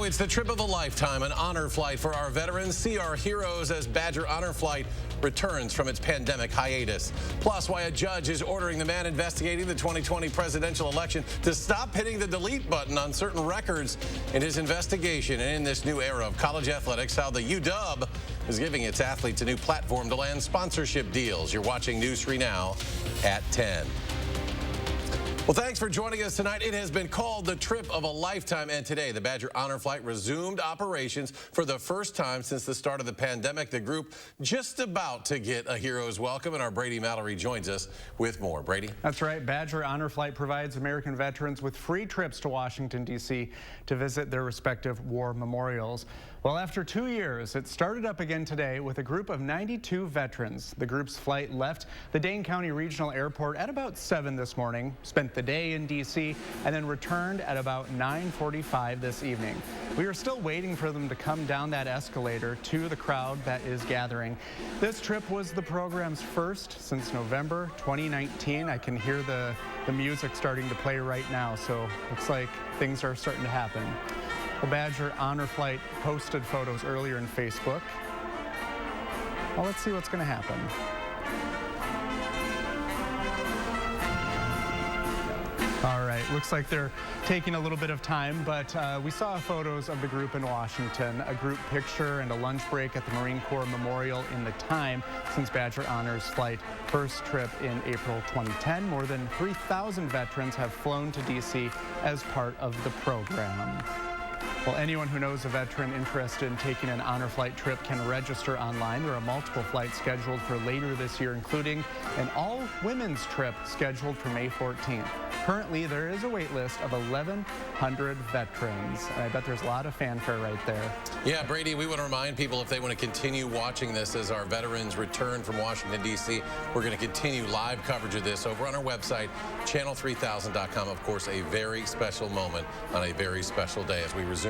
it's the trip of a lifetime, an honor flight for our veterans. See our heroes as Badger Honor Flight returns from its pandemic hiatus. Plus, why a judge is ordering the man investigating the 2020 presidential election to stop hitting the delete button on certain records in his investigation. And in this new era of college athletics, how the UW is giving its athletes a new platform to land sponsorship deals. You're watching News 3 Now at 10. Well, thanks for joining us tonight. It has been called the trip of a lifetime, and today the Badger Honor Flight resumed operations for the first time since the start of the pandemic. The group just about to get a hero's welcome, and our Brady Mallory joins us with more. Brady? That's right. Badger Honor Flight provides American veterans with free trips to Washington, D.C. to visit their respective war memorials. Well, after 2 years, it started up again today with a group of 92 veterans. The group's flight left the Dane County Regional Airport at about 7 this morning, spent the day in D.C., and then returned at about 9:45 this evening. We are still waiting for them to come down that escalator to the crowd that is gathering. This trip was the program's first since November 2019. I can hear the music starting to play right now, so looks like things are starting to happen. Well, Badger Honor Flight posted photos earlier in Facebook. Well, let's see what's going to happen. All right, looks like they're taking a little bit of time, but we saw photos of the group in Washington, a group picture and a lunch break at the Marine Corps Memorial in the time since Badger Honor's flight first trip in April 2010. More than 3,000 veterans have flown to D.C. as part of the program. Well, anyone who knows a veteran interested in taking an honor flight trip can register online. There are multiple flights scheduled for later this year, including an all-women's trip scheduled for May 14th. Currently, there is a wait list of 1,100 veterans. I bet there's a lot of fanfare right there. Yeah, Brady, we want to remind people if they want to continue watching this as our veterans return from Washington, D.C., we're going to continue live coverage of this over on our website, channel3000.com. Of course, a very special moment on a very special day as we resume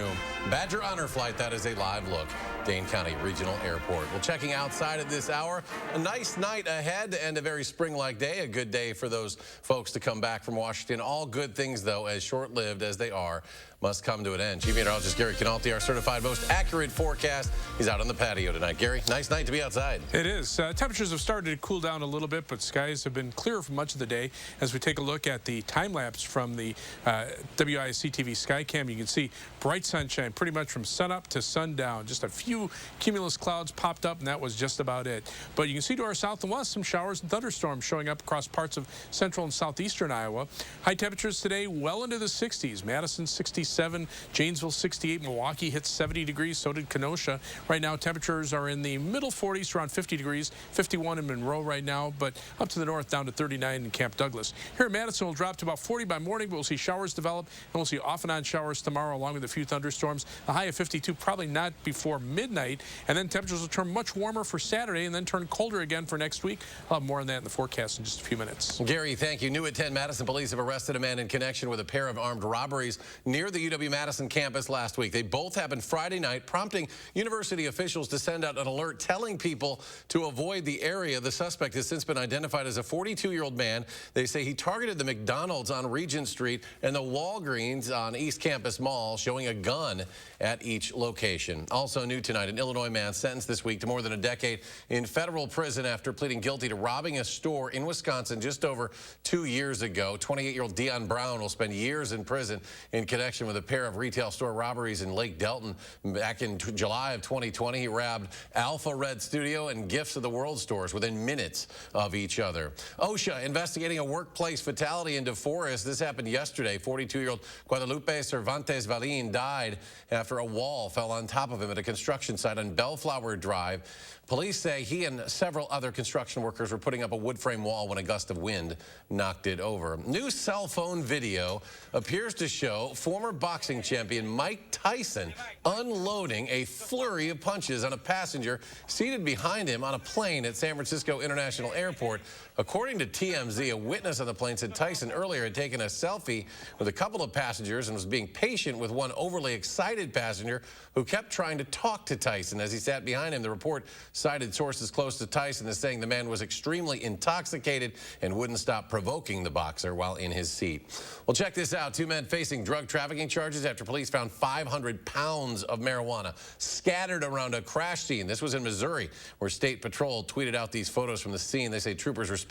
Badger Honor Flight. That is a live look, Dane County Regional Airport. Well, checking outside at this hour, a nice night ahead and a very spring-like day, a good day for those folks to come back from Washington. All good things, though, as short-lived as they are, must come to an end. Chief Meteorologist Gary Canalti, our certified most accurate forecast. He's out on the patio tonight. Gary, nice night to be outside. It is. Temperatures have started to cool down a little bit, but skies have been clear for much of the day. As we take a look at the time lapse from the WISC-TV Skycam, you can see bright sunshine pretty much from sunup to sundown. Just a few cumulus clouds popped up, and that was just about it. But you can see to our south and west some showers and thunderstorms showing up across parts of central and southeastern Iowa. High temperatures today well into the 60s. Madison 67, Janesville 68, Milwaukee hit 70 degrees, so did Kenosha. Right now temperatures are in the middle 40s, around 50 degrees, 51 in Monroe right now, but up to the north down to 39 in Camp Douglas. Here in Madison will drop to about 40 by morning, but we'll see showers develop, and we'll see off and on showers tomorrow along with a few thunderstorms. A high of 52 probably not before midnight, and then temperatures will turn much warmer for Saturday and then turn colder again for next week. I'll have more on that in the forecast in just a few minutes. Gary, thank you. New at 10, Madison police have arrested a man in connection with a pair of armed robberies near the UW-Madison campus last week. They both happened Friday night, prompting university officials to send out an alert telling people to avoid the area. The suspect has since been identified as a 42-year-old man. They say he targeted the McDonald's on Regent Street and the Walgreens on East Campus Mall, showing a gun at each location. Also new tonight, an Illinois man sentenced this week to more than a decade in federal prison after pleading guilty to robbing a store in Wisconsin just over 2 years ago. 28-year-old Dion Brown will spend years in prison in connection with a pair of retail store robberies in Lake Delton. Back in July of 2020, he robbed Alpha Red Studio and Gifts of the World stores within minutes of each other. OSHA investigating a workplace fatality in DeForest. This happened yesterday. 42-year-old Guadalupe Cervantes Valin died after a wall fell on top of him at a construction site on Bellflower Drive. Police say he and several other construction workers were putting up a wood frame wall when a gust of wind knocked it over. New cell phone video appears to show former boxing champion Mike Tyson unloading a flurry of punches on a passenger seated behind him on a plane at San Francisco International Airport. According to TMZ, a witness on the plane said Tyson earlier had taken a selfie with a couple of passengers and was being patient with one overly excited passenger who kept trying to talk to Tyson as he sat behind him. The report cited sources close to Tyson as saying the man was extremely intoxicated and wouldn't stop provoking the boxer while in his seat. Well, check this out. Two men facing drug trafficking charges after police found 500 pounds of marijuana scattered around a crash scene. This was in Missouri, where State Patrol tweeted out these photos from the scene. They say troopers responded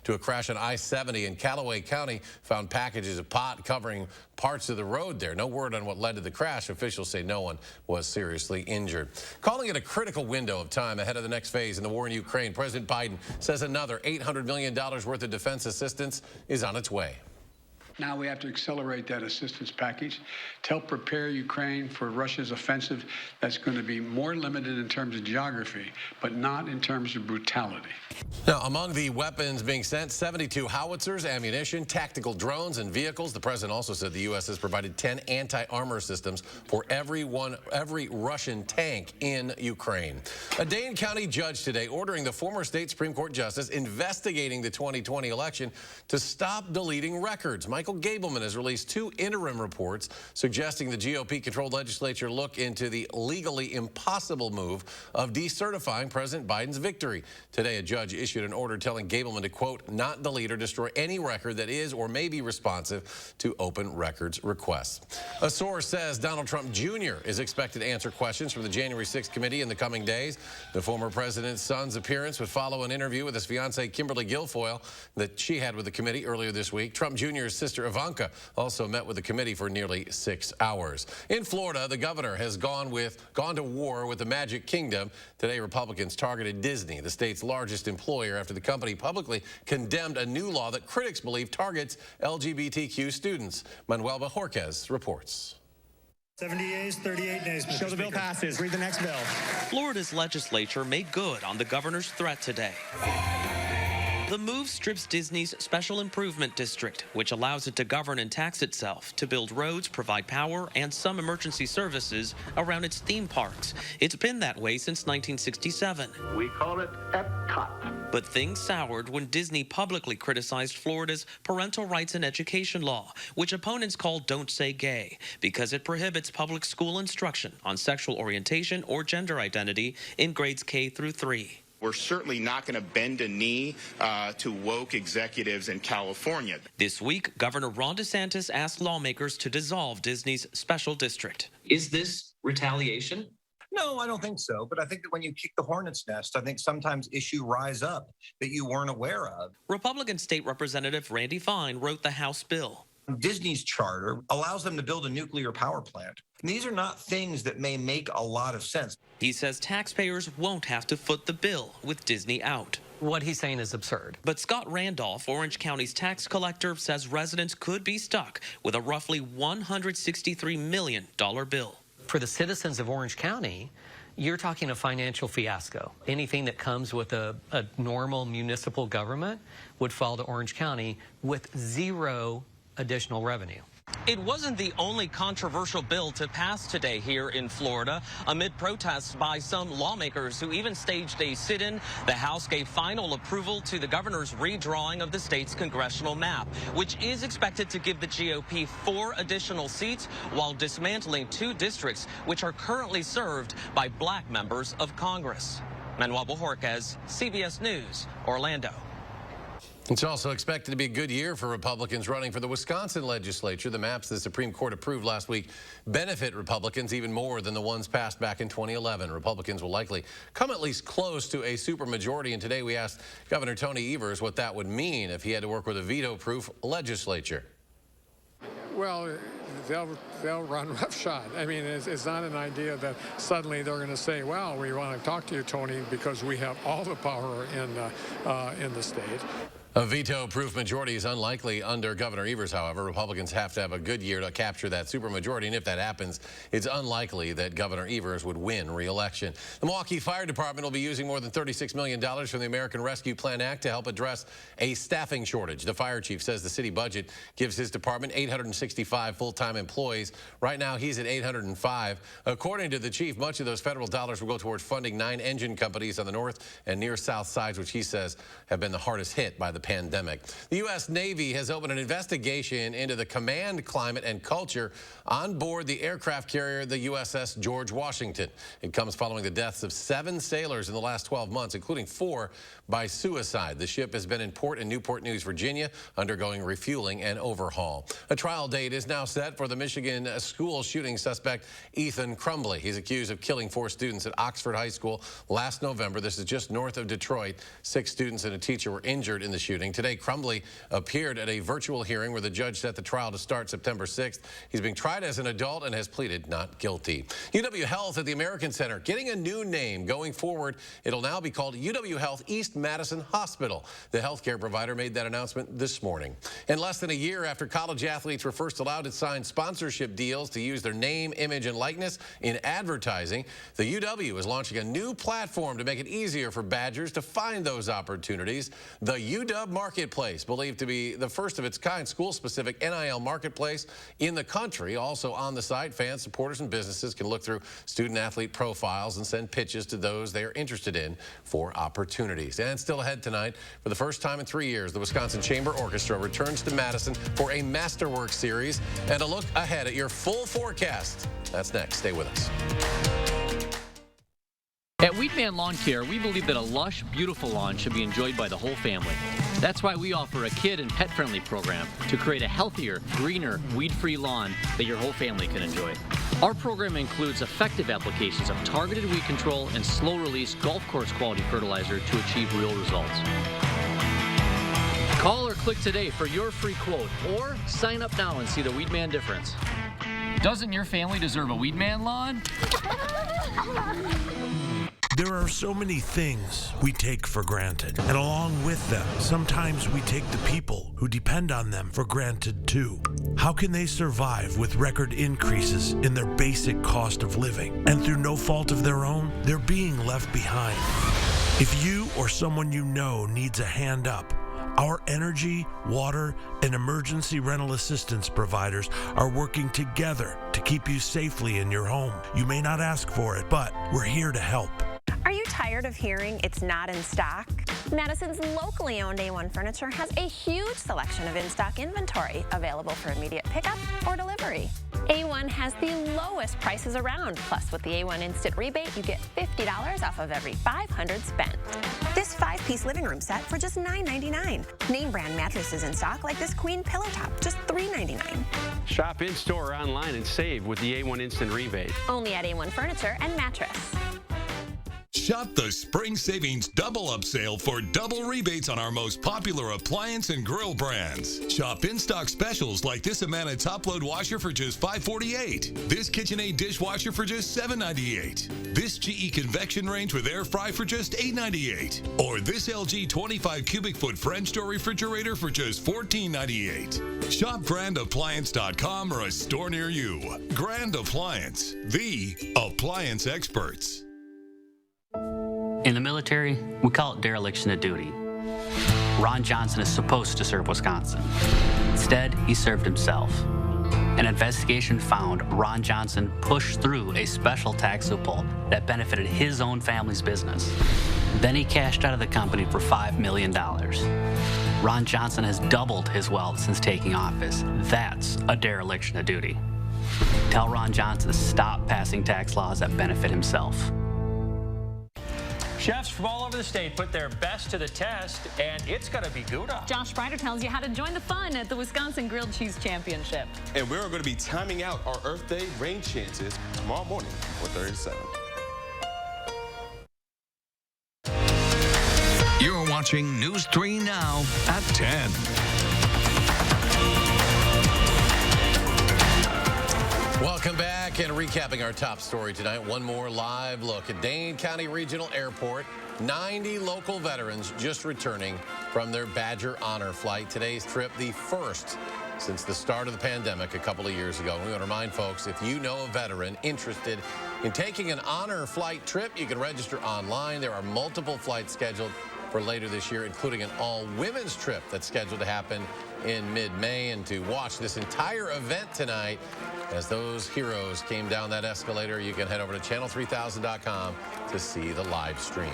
to a crash on I-70 in Callaway County, found packages of pot covering parts of the road there. No word on what led to the crash. Officials say no one was seriously injured. Calling it a critical window of time ahead of the next phase in the war in Ukraine, President Biden says another $800 million worth of defense assistance is on its way. Now we have to accelerate that assistance package to help prepare Ukraine for Russia's offensive that's going to be more limited in terms of geography, but not in terms of brutality. Now, among the weapons being sent, 72 howitzers, ammunition, tactical drones, and vehicles. The president also said the U.S. has provided 10 anti-armor systems for every Russian tank in Ukraine. A Dane County judge today ordering the former state Supreme Court justice investigating the 2020 election to stop deleting records. Michael Gableman has released 2 interim reports suggesting the GOP-controlled legislature look into the legally impossible move of decertifying President Biden's victory. Today, a judge issued an order telling Gableman to, quote, not delete or destroy any record that is or may be responsive to open records requests. A source says Donald Trump Jr. is expected to answer questions from the January 6th committee in the coming days. The former president's son's appearance would follow an interview with his fiancée Kimberly Guilfoyle that she had with the committee earlier this week. Trump Jr.'s sister Ivanka also met with the committee for nearly 6 hours. In Florida, the governor has gone to war with the Magic Kingdom. Today, Republicans targeted Disney, the state's largest employer, after the company publicly condemned a new law that critics believe targets LGBTQ students. Manuel Bajorquez reports. 70 yeas, 38 days. Show the bill passes. Read the next bill. Florida's legislature made good on the governor's threat today. The move strips Disney's Special Improvement District, which allows it to govern and tax itself, to build roads, provide power, and some emergency services around its theme parks. It's been that way since 1967. We call it Epcot. But things soured when Disney publicly criticized Florida's parental rights and education law, which opponents call Don't Say Gay, because it prohibits public school instruction on sexual orientation or gender identity in grades K through 3. We're certainly not going to bend a knee to woke executives in California. This week, Governor Ron DeSantis asked lawmakers to dissolve Disney's special district. Is this retaliation? No, I don't think so. But I think that when you kick the hornet's nest, I think sometimes issues rise up that you weren't aware of. Republican State Representative Randy Fine wrote the House bill. Disney's charter allows them to build a nuclear power plant. And these are not things that may make a lot of sense. He says taxpayers won't have to foot the bill with Disney out. What he's saying is absurd. But Scott Randolph, Orange County's tax collector, says residents could be stuck with a roughly $163 million bill. For the citizens of Orange County, you're talking a financial fiasco. Anything that comes with a normal municipal government would fall to Orange County with zero additional revenue. It wasn't the only controversial bill to pass today here in Florida. Amid protests by some lawmakers who even staged a sit-in, the House gave final approval to the governor's redrawing of the state's congressional map, which is expected to give the GOP 4 additional seats while dismantling 2 districts which are currently served by black members of Congress. Manuel Bajorquez, CBS News, Orlando. It's also expected to be a good year for Republicans running for the Wisconsin legislature. The maps the Supreme Court approved last week benefit Republicans even more than the ones passed back in 2011. Republicans will likely come at least close to a supermajority. And today we asked Governor Tony Evers what that would mean if he had to work with a veto-proof legislature. Well, they'll run roughshod. I mean, it's not an idea that suddenly they're going to say, well, we want to talk to you, Tony, because we have all the power in the state. A veto-proof majority is unlikely under Governor Evers, however. Republicans have to have a good year to capture that supermajority, and if that happens, it's unlikely that Governor Evers would win re-election. The Milwaukee Fire Department will be using more than $36 million from the American Rescue Plan Act to help address a staffing shortage. The fire chief says the city budget gives his department 865 full-time employees. Right now, he's at 805. According to the chief, much of those federal dollars will go towards funding 9 engine companies on the north and near south sides, which he says have been the hardest hit by the pandemic. The U.S. Navy has opened an investigation into the command climate and culture on board the aircraft carrier, the USS George Washington. It comes following the deaths of 7 sailors in the last 12 months, including 4 by suicide. The ship has been in port in Newport News, Virginia, undergoing refueling and overhaul. A trial date is now set for the Michigan school shooting suspect, Ethan Crumbley. He's accused of killing 4 students at Oxford High School last November. This is just north of Detroit. 6 students and a teacher were injured in the shooting. Today, Crumbley appeared at a virtual hearing where the judge set the trial to start September 6th. He's being tried as an adult and has pleaded not guilty. UW Health at the American Center getting a new name going forward. It'll now be called UW Health East Madison Hospital. The healthcare provider made that announcement this morning. And less than a year after college athletes were first allowed to sign sponsorship deals to use their name, image, and likeness in advertising, the UW is launching a new platform to make it easier for Badgers to find those opportunities. The UW Marketplace, believed to be the first of its kind school-specific NIL marketplace in the country. Also on the site, fans, supporters, and businesses can look through student-athlete profiles and send pitches to those they are interested in for opportunities. And still ahead tonight, for the first time in 3 years, the Wisconsin Chamber Orchestra returns to Madison for a Masterwork series and a look ahead at your full forecast. That's next. Stay with us. At Weedman Lawn Care, we believe that a lush, beautiful lawn should be enjoyed by the whole family. That's why we offer a kid and pet-friendly program to create a healthier, greener, weed-free lawn that your whole family can enjoy. Our program includes effective applications of targeted weed control and slow-release golf course quality fertilizer to achieve real results. Call or click today for your free quote, or sign up now and see the Weedman difference. Doesn't your family deserve a Weedman lawn? There are so many things we take for granted, and along with them, sometimes we take the people who depend on them for granted too. How can they survive with record increases in their basic cost of living? And through no fault of their own, they're being left behind. If you or someone you know needs a hand up, our energy, water, and emergency rental assistance providers are working together to keep you safely in your home. You may not ask for it, but we're here to help. Are you tired of hearing it's not in stock? Madison's locally owned A1 Furniture has a huge selection of in-stock inventory available for immediate pickup or delivery. A1 has the lowest prices around. Plus, with the A1 Instant Rebate, you get $50 off of every $500 spent. This 5-piece living room set for just $9.99. Name brand mattresses in stock like this Queen Pillow Top, just $3.99. Shop in-store or online and save with the A1 Instant Rebate. Only at A1 Furniture and Mattress. Shop the Spring Savings Double Up Sale for double rebates on our most popular appliance and grill brands. Shop in-stock specials like this Amana top-load washer for just $5.48. This KitchenAid dishwasher for just $7.98. This GE convection range with air fry for just $8.98. Or this LG 25 cubic foot French door refrigerator for just $14.98. Shop GrandAppliance.com or a store near you. Grand Appliance, the appliance experts. In the military, we call it dereliction of duty. Ron Johnson is supposed to serve Wisconsin. Instead, he served himself. An investigation found Ron Johnson pushed through a special tax loophole that benefited his own family's business. Then he cashed out of the company for $5 million. Ron Johnson has doubled his wealth since taking office. That's a dereliction of duty. Tell Ron Johnson to stop passing tax laws that benefit himself. Chefs from all over the state put their best to the test, and it's going to be Gouda. Josh Sprider tells you how to join the fun at the Wisconsin Grilled Cheese Championship. And we're going to be timing out our Earth Day rain chances tomorrow morning for 37. You're watching News 3 Now at 10. Welcome back, and recapping our top story tonight, one more live look at Dane County Regional Airport. 90 local veterans just returning from their Badger Honor flight. Today's trip, the first since the start of the pandemic a couple of years ago. We want to remind folks, if you know a veteran interested in taking an honor flight trip, you can register online. There are multiple flights scheduled for later this year, including an all-women's trip that's scheduled to happen in mid-May. And to watch this entire event tonight, as those heroes came down that escalator, you can head over to channel3000.com to see the live stream.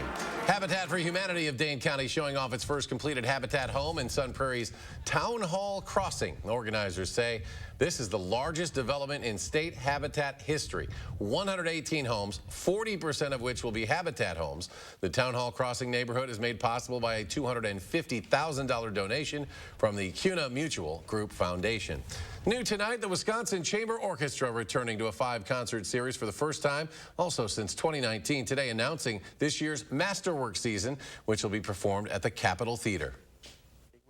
Habitat for Humanity of Dane County showing off its first completed Habitat home in Sun Prairie's Town Hall Crossing. Organizers say this is the largest development in state Habitat history. 118 homes, 40% of which will be Habitat homes. The Town Hall Crossing neighborhood is made possible by a $250,000 donation from the CUNA Mutual Group Foundation. New tonight, the Wisconsin Chamber Orchestra returning to a 5-concert series for the first time, also since 2019. Today announcing this year's Masterwork season, which will be performed at the Capitol Theater.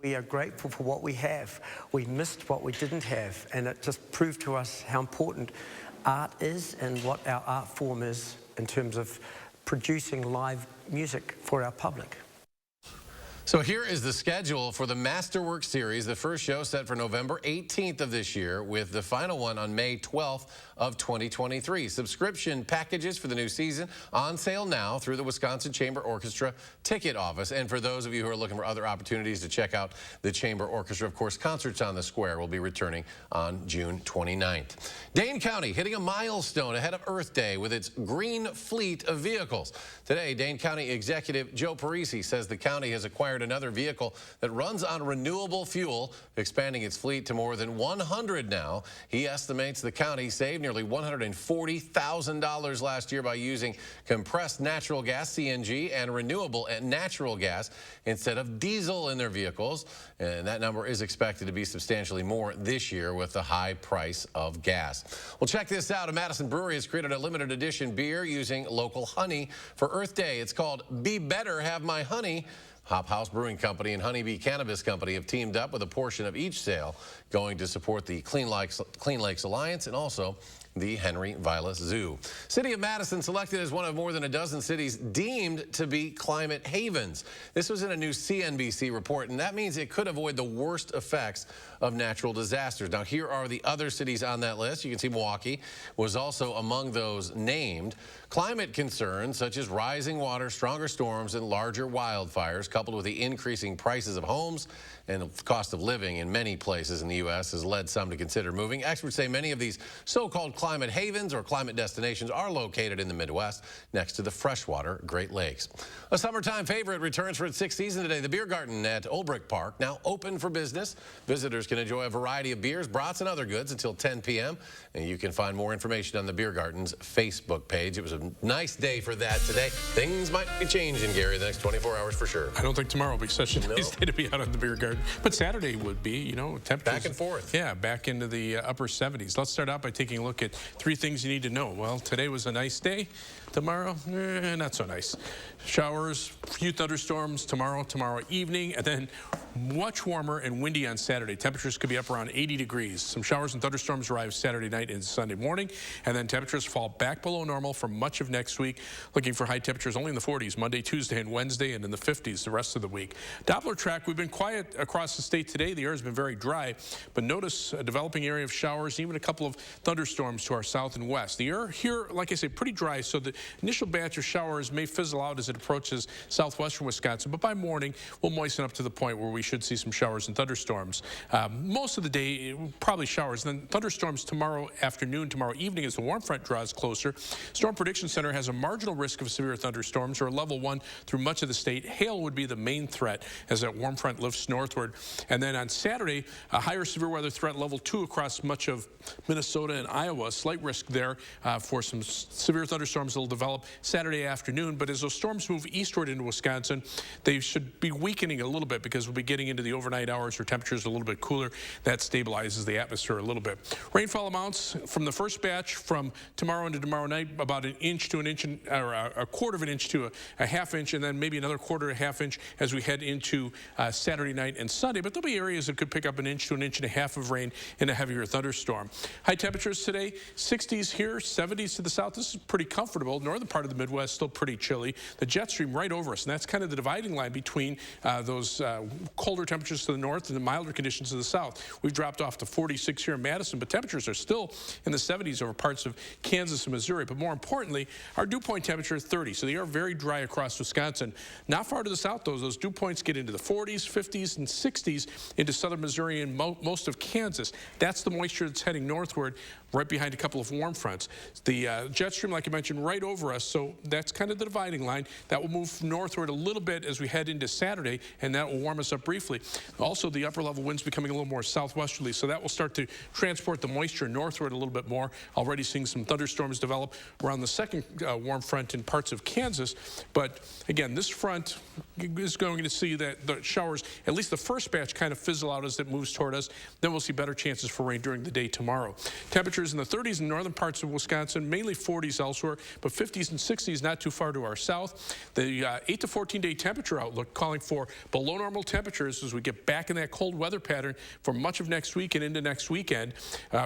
We are grateful for what we have. We missed what we didn't have, and it just proved to us how important art is and what our art form is in terms of producing live music for our public. So here is the schedule for the Masterwork series. The first show set for November 18th of this year, with the final one on May 12th of 2023. Subscription packages for the new season on sale now through the Wisconsin Chamber Orchestra ticket office. And for those of you who are looking for other opportunities to check out the Chamber Orchestra, of course, Concerts on the Square will be returning on June 29th. Dane County hitting a milestone ahead of Earth Day with its green fleet of vehicles. Today, Dane County Executive Joe Parisi says the county has acquired another vehicle that runs on renewable fuel, expanding its fleet to more than 100 now. He estimates the county saved nearly $140,000 last year by using compressed natural gas, CNG, and renewable and natural gas instead of diesel in their vehicles. And that number is expected to be substantially more this year with the high price of gas. Well, check this out. A Madison brewery has created a limited edition beer using local honey for Earth Day. It's called Be Better, Have My Honey. Hop House Brewing Company and Honeybee Cannabis Company have teamed up with a portion of each sale going to support the Clean Lakes Alliance and also the Henry Vilas Zoo. City of Madison selected as one of more than a dozen cities deemed to be climate havens. This was in a new CNBC report, and that means it could avoid the worst effects of natural disasters. Now, here are the other cities on that list. You can see Milwaukee was also among those named. Climate concerns such as rising water, stronger storms, and larger wildfires, coupled with the increasing prices of homes and the cost of living in many places in the U.S., has led some to consider moving. Experts say many of these so-called climate havens or climate destinations are located in the Midwest next to the freshwater Great Lakes. A summertime favorite returns for its 6th season today. The Beer Garden at Olbrich Park, now open for business. Visitors can enjoy a variety of beers, brats, and other goods until 10 p.m. And you can find more information on the Beer Garden's Facebook page. It was a nice day for that today. Things might be changing, Gary, the next 24 hours for sure. I don't think tomorrow will be such a nice day to be out at the Beer Garden. But Saturday would be, you know, temperatures. Back and forth. Yeah, back into the upper 70s. Let's start out by taking a look at 3 things you need to know. Well, today was a nice day. Tomorrow, not so nice. Showers, few thunderstorms tomorrow evening, and then much warmer and windy on Saturday. Temperatures could be up around 80 degrees. Some showers and thunderstorms arrive Saturday night and Sunday morning, and then temperatures fall back below normal for much of next week. Looking for high temperatures only in the 40s Monday, Tuesday, and Wednesday, and in the 50s the rest of the week. Doppler track, we've been quiet across the state today. The air has been very dry, but notice a developing area of showers, even a couple of thunderstorms to our south and west. The air here, like I say, pretty dry, so the initial batch of showers may fizzle out as it approaches southwestern Wisconsin, but by morning we'll moisten up to the point where we should see some showers and thunderstorms. Most of the day, probably showers, then thunderstorms tomorrow afternoon, tomorrow evening as the warm front draws closer. Storm Prediction Center has a marginal risk of severe thunderstorms, or a level 1 through much of the state. Hail would be the main threat as that warm front lifts northward. And then on Saturday, a higher severe weather threat, level 2 across much of Minnesota and Iowa. Slight risk there for some severe thunderstorms, a that'll develop Saturday afternoon. But as those storms move eastward into Wisconsin, they should be weakening a little bit because we'll be getting into the overnight hours where temperatures are a little bit cooler. That stabilizes the atmosphere a little bit. Rainfall amounts from the first batch from tomorrow into tomorrow night, about an inch to an inch, or a quarter of an inch to a half inch, and then maybe another quarter to a half inch as we head into Saturday night and Sunday. But there'll be areas that could pick up an inch to an inch and a half of rain in a heavier thunderstorm. High temperatures today, 60s here, 70s to the south. This is pretty comfortable. Northern part of the Midwest still pretty chilly. The jet stream right over us, and that's kind of the dividing line between those colder temperatures to the north and the milder conditions to the south. We've dropped off to 46 here in Madison, but temperatures are still in the 70s over parts of Kansas and Missouri. But more importantly, our dew point temperature is 30, so they are very dry across Wisconsin. Not far to the south, though, those dew points get into the 40s, 50s, and 60s into southern Missouri and most of Kansas. That's the moisture that's heading northward, right behind a couple of warm fronts. The jet stream, like I mentioned, right over us, so that's kind of the dividing line. That will move northward a little bit as we head into Saturday, and that will warm us up briefly. Also, the upper level winds becoming a little more southwesterly, so that will start to transport the moisture northward a little bit more. Already seeing some thunderstorms develop around the second warm front in parts of Kansas. But again, this front is going to see that the showers, at least the first batch, kind of fizzle out as it moves toward us. Then we'll see better chances for rain during the day tomorrow. Temperatures in the 30s in northern parts of Wisconsin, mainly 40s elsewhere, but 50s and 60s not too far to our south. The 8 to 14-day temperature outlook calling for below normal temperatures as we get back in that cold weather pattern for much of next week and into next weekend.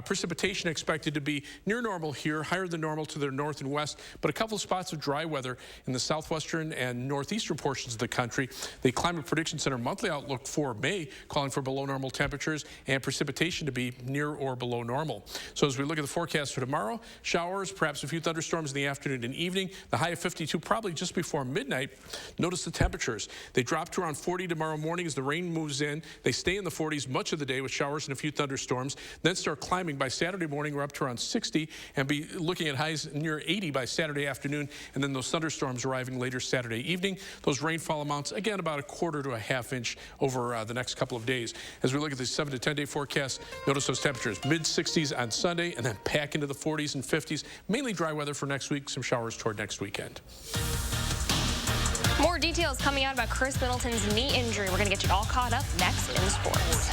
Precipitation expected to be near normal here, higher than normal to the north and west, but a couple of spots of dry weather in the southwestern and northeastern portions of the country. The Climate Prediction Center monthly outlook for May calling for below normal temperatures and precipitation to be near or below normal. So as we look at the forecast for tomorrow, showers, perhaps a few thunderstorms in the afternoon and evening. The high of 52 probably just before midnight. Notice the temperatures. They drop to around 40 tomorrow morning as the rain moves in. They stay in the 40s much of the day with showers and a few thunderstorms, then start climbing by Saturday morning. We're up to around 60 and be looking at highs near 80 by Saturday afternoon, and then those thunderstorms arriving later Saturday evening. Those rainfall amounts, again, about a quarter to a half inch over the next couple of days. As we look at the 7 to 10 day forecast, notice those temperatures mid 60s on Sunday and then back into the 40s and 50s. Mainly dry weather for next week, some showers toward next weekend. More details coming out about Chris Middleton's knee injury. We're going to get you all caught up next in sports.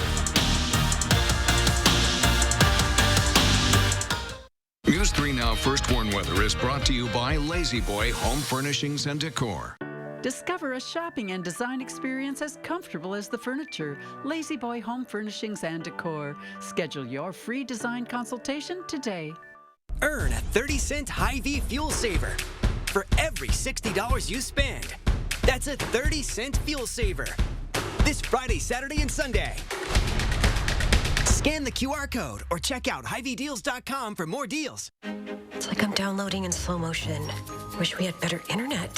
News 3 Now First Warn Weather is brought to you by Lazy Boy Home Furnishings and Decor. Discover a shopping and design experience as comfortable as the furniture. Lazy Boy Home Furnishings and Decor. Schedule your free design consultation today. Earn a 30-cent Hy-Vee fuel saver for every $60 you spend. That's a 30-cent fuel saver. This Friday, Saturday, and Sunday. Scan the QR code or check out HyVeeDeals.com for more deals. It's like I'm downloading in slow motion. Wish we had better internet.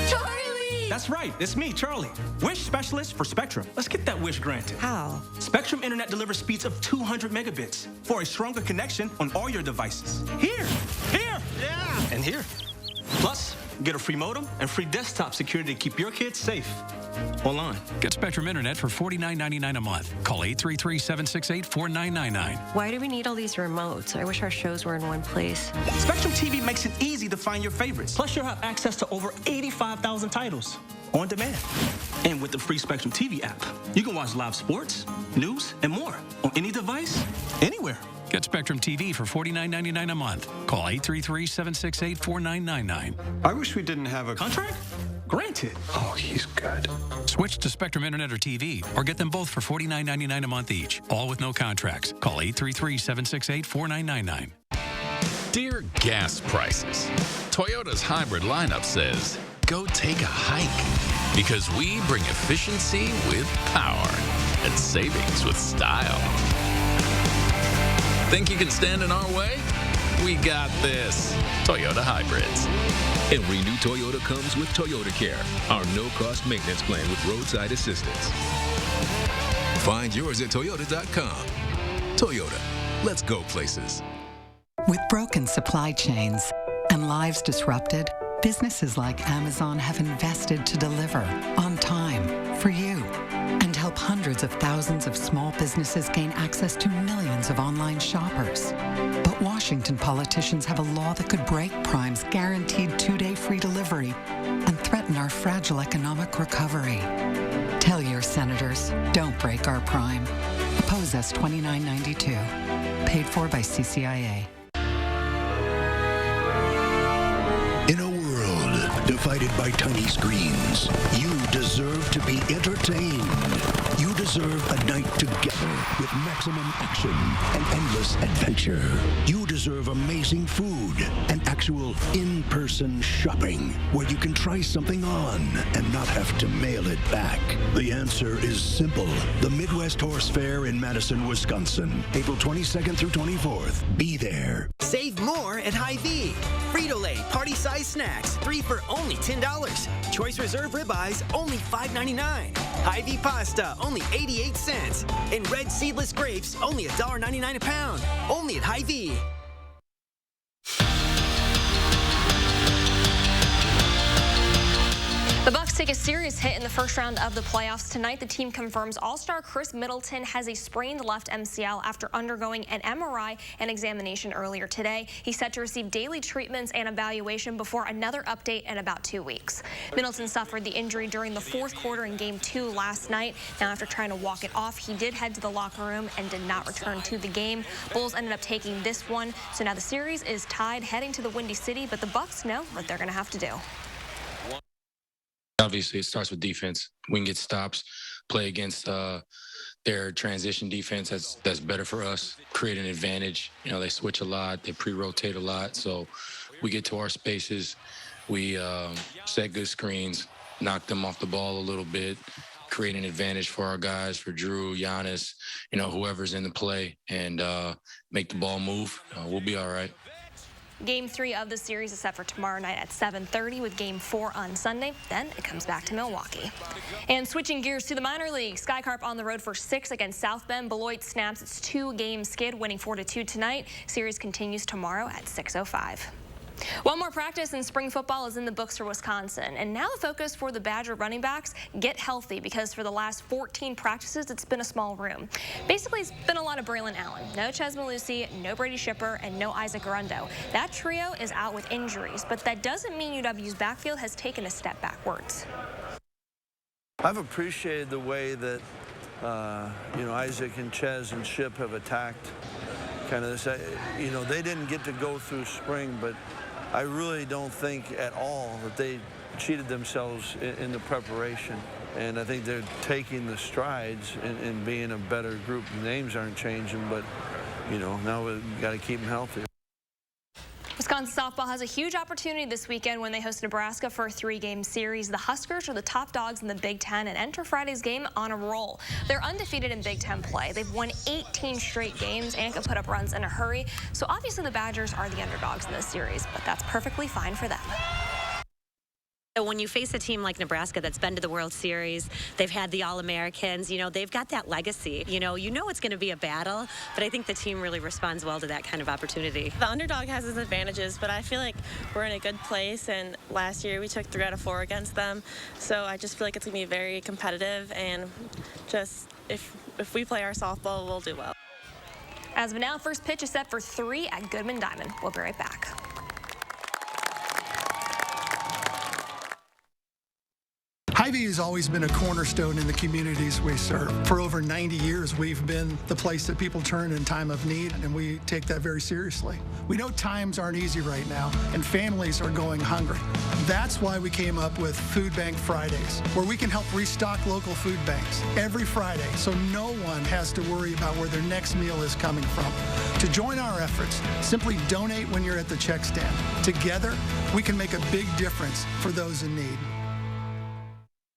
Charlie! That's right, it's me, Charlie. WISC specialist for Spectrum. Let's get that wish granted. How? Spectrum Internet delivers speeds of 200 megabits for a stronger connection on all your devices. Here, yeah, and here. Plus, get a free modem and free desktop security to keep your kids safe online. Get Spectrum Internet for $49.99 a month. Call 833-768-4999. Why do we need all these remotes? I wish our shows were in one place. Spectrum TV makes it easy to find your favorites. Plus, you'll have access to over 85,000 titles on demand. And with the free Spectrum TV app, you can watch live sports, news, and more on any device, anywhere. Get Spectrum TV for $49.99 a month. Call 833-768-4999. I wish we didn't have a contract. Granted. Oh, he's good. Switch to Spectrum Internet or TV, or get them both for $49.99 a month each, all with no contracts. Call 833-768-4999. Dear gas prices, Toyota's hybrid lineup says, go take a hike, because we bring efficiency with power and savings with style. Think you can stand in our way? We got this. Toyota Hybrids. Every new Toyota comes with Toyota Care, our no-cost maintenance plan with roadside assistance. Find yours at Toyota.com. Toyota, let's go places. With broken supply chains and lives disrupted, businesses like Amazon have invested to deliver on time for you and help hundreds of thousands of small businesses gain access to millions of online shoppers. But But Washington politicians have a law that could break Prime's guaranteed 2-day free delivery and threaten our fragile economic recovery. Tell your senators, don't break our Prime. Oppose S 2992. Paid for by CCIA. In a world divided by tiny screens, you deserve to be entertained. You deserve a night together with maximum action and endless adventure. You deserve amazing food and actual in-person shopping where you can try something on and not have to mail it back. The answer is simple. The Midwest Horse Fair in Madison, Wisconsin, April 22nd through 24th. Be there. Save more at Hy-Vee. Frito-Lay party-size snacks, 3 for only $10. Choice Reserve ribeyes, only $5.99. Hy-Vee pasta, only 88 cents. And red seedless grapes, only $1.99 a pound. Only at Hy-Vee. The Bucs take a serious hit in the first round of the playoffs tonight. The team confirms All-Star Chris Middleton has a sprained left MCL after undergoing an MRI and examination earlier today. He's set to receive daily treatments and evaluation before another update in about 2 weeks. Middleton suffered the injury during the fourth quarter in Game 2 last night. Now, after trying to walk it off, he did head to the locker room and did not return to the game. Bulls ended up taking this one, so now the series is tied heading to the Windy City, but the Bucs know what they're going to have to do. Obviously, it starts with defense. We can get stops, play against their transition defense. That's better for us. Create an advantage. You know, they switch a lot. They pre-rotate a lot. So we get to our spaces. We set good screens, knock them off the ball a little bit, create an advantage for our guys, for Drew, Giannis, you know, whoever's in the play, and make the ball move. We'll be all right. Game 3 of the series is set for tomorrow night at 7:30 with Game 4 on Sunday. Then it comes back to Milwaukee. And switching gears to the minor league, Sky Carp on the road for 6 against South Bend. Beloit snaps its 2-game skid, winning 4-2 tonight. Series continues tomorrow at 6:05. One more practice in spring football is in the books for Wisconsin. And now the focus for the Badger running backs, get healthy, because for the last 14 practices, it's been a small room. Basically, it's been a lot of Braylon Allen. No Ches Malusi, no Brady Shipper, and no Isaac Arundo. That trio is out with injuries, but that doesn't mean UW's backfield has taken a step backwards. I've appreciated the way that, Isaac and Ches and Ship have attacked kind of this. They didn't get to go through spring, but I really don't think at all that they cheated themselves in the preparation. And I think they're taking the strides in being a better group. The names aren't changing, but, now we've got to keep them healthy. Wisconsin softball has a huge opportunity this weekend when they host Nebraska for a 3-game series. The Huskers are the top dogs in the Big Ten and enter Friday's game on a roll. They're undefeated in Big Ten play. They've won 18 straight games and can put up runs in a hurry. So obviously the Badgers are the underdogs in this series, but that's perfectly fine for them. So when you face a team like Nebraska that's been to the World Series, they've had the All-Americans, they've got that legacy. You know it's going to be a battle, but I think the team really responds well to that kind of opportunity. The underdog has its advantages, but I feel like we're in a good place, and last year we took 3 out of 4 against them. So I just feel like it's going to be very competitive, and just if we play our softball, we'll do well. As of now, first pitch is set for 3 at Goodman Diamond. We'll be right back. Hy-Vee has always been a cornerstone in the communities we serve. For over 90 years, we've been the place that people turn in time of need, and we take that very seriously. We know times aren't easy right now, and families are going hungry. That's why we came up with Food Bank Fridays, where we can help restock local food banks every Friday, so no one has to worry about where their next meal is coming from. To join our efforts, simply donate when you're at the check stand. Together, we can make a big difference for those in need.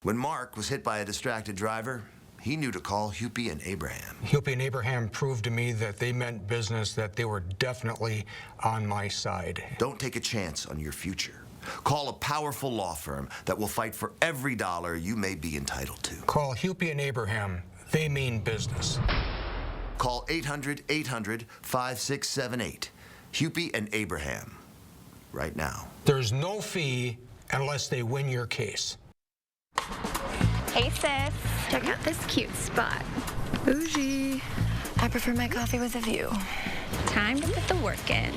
When Mark was hit by a distracted driver, he knew to call Hupy and Abraham. Hupy and Abraham proved to me that they meant business, that they were definitely on my side. Don't take a chance on your future. Call a powerful law firm that will fight for every dollar you may be entitled to. Call Hupy and Abraham. They mean business. Call 800-800-5678. Hupy and Abraham. Right now. There's no fee unless they win your case. Hey sis, check out this cute spot. Bougie. I prefer my coffee with a view. Time to put the work in.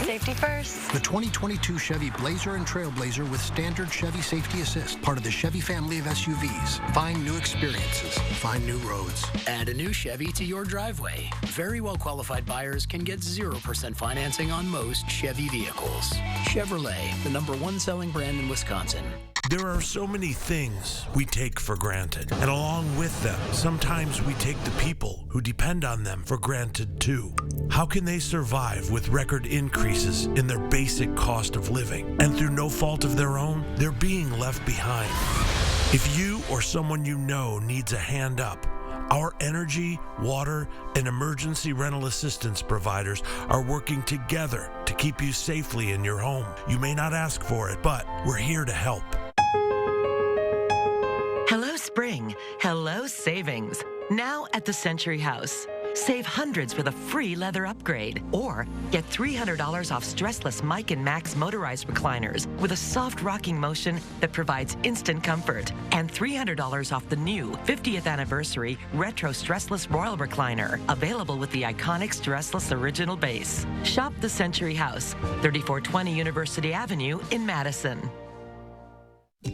Safety first. The 2022 Chevy Blazer and Trailblazer with standard Chevy Safety Assist, part of the Chevy family of SUVs. Find new experiences. Find new roads. Add a new Chevy to your driveway. Very well-qualified buyers can get 0% financing on most Chevy vehicles. Chevrolet, the #1 selling brand in Wisconsin. There are so many things we take for granted, and along with them, sometimes we take the people who depend on them for granted too. How can they survive with record increases in their basic cost of living? And through no fault of their own, they're being left behind. If you or someone you know needs a hand up, our energy, water, and emergency rental assistance providers are working together to keep you safely in your home. You may not ask for it, but we're here to help. Hello, spring. Hello, savings. Now at the Century House. Save hundreds with a free leather upgrade. Or get $300 off stressless Mike and Max motorized recliners with a soft rocking motion that provides instant comfort. And $300 off the new 50th anniversary retro stressless Royal recliner. Available with the iconic stressless original base. Shop the Century House, 3420 University Avenue in Madison.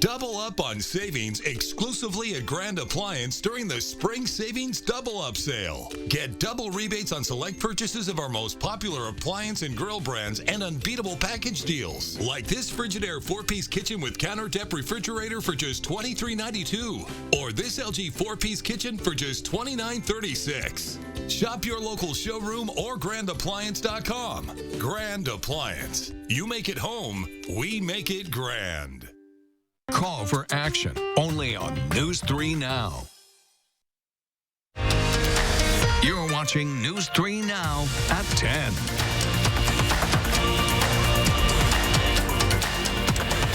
Double up on savings exclusively at Grand Appliance during the Spring Savings Double Up Sale. Get double rebates on select purchases of our most popular appliance and grill brands and unbeatable package deals. Like this Frigidaire 4-piece kitchen with counter-depth refrigerator for just $23.92. Or this LG 4-piece kitchen for just $29.36. Shop your local showroom or grandappliance.com. Grand Appliance. You make it home, we make it grand. Call for action only on News 3 Now. You're watching News 3 Now at 10.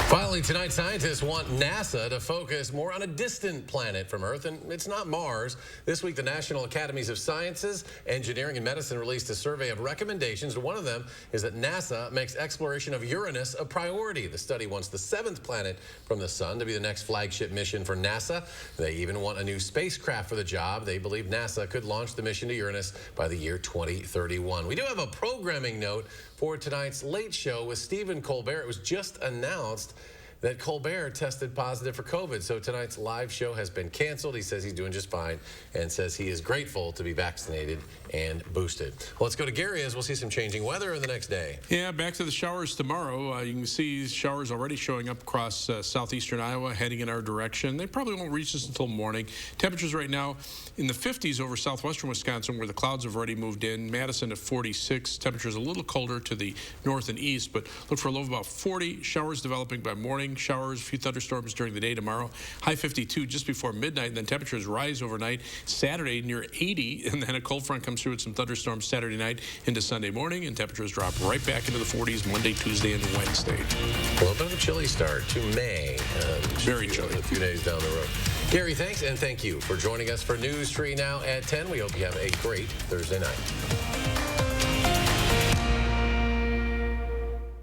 Finally, tonight, scientists want NASA to focus more on a distant planet from Earth, and it's not Mars. This week, the National Academies of Sciences, Engineering, and Medicine released a survey of recommendations. One of them is that NASA makes exploration of Uranus a priority. The study wants the 7th planet from the sun to be the next flagship mission for NASA. They even want a new spacecraft for the job. They believe NASA could launch the mission to Uranus by the year 2031. We do have a programming note for tonight's Late Show with Stephen Colbert. It was just announced that Colbert tested positive for COVID. So tonight's live show has been canceled. He says he's doing just fine and says he is grateful to be vaccinated and boosted. Well, let's go to Gary as we'll see some changing weather in the next day. Yeah, back to the showers tomorrow. You can see showers already showing up across southeastern Iowa, heading in our direction. They probably won't reach us until morning. Temperatures right now in the 50s over southwestern Wisconsin, where the clouds have already moved in. Madison at 46. Temperatures a little colder to the north and east, but look for a low of about 40. Showers developing by morning. Showers, a few thunderstorms during the day tomorrow. High 52 just before midnight, and then temperatures rise overnight. Saturday near 80, and then a cold front comes through with some thunderstorms Saturday night into Sunday morning, and temperatures drop right back into the 40s Monday, Tuesday, and Wednesday. A little bit of a chilly start to May. Very chilly. A few days down the road. Gary, thanks, and thank you for joining us for News 3 Now at 10. We hope you have a great Thursday night.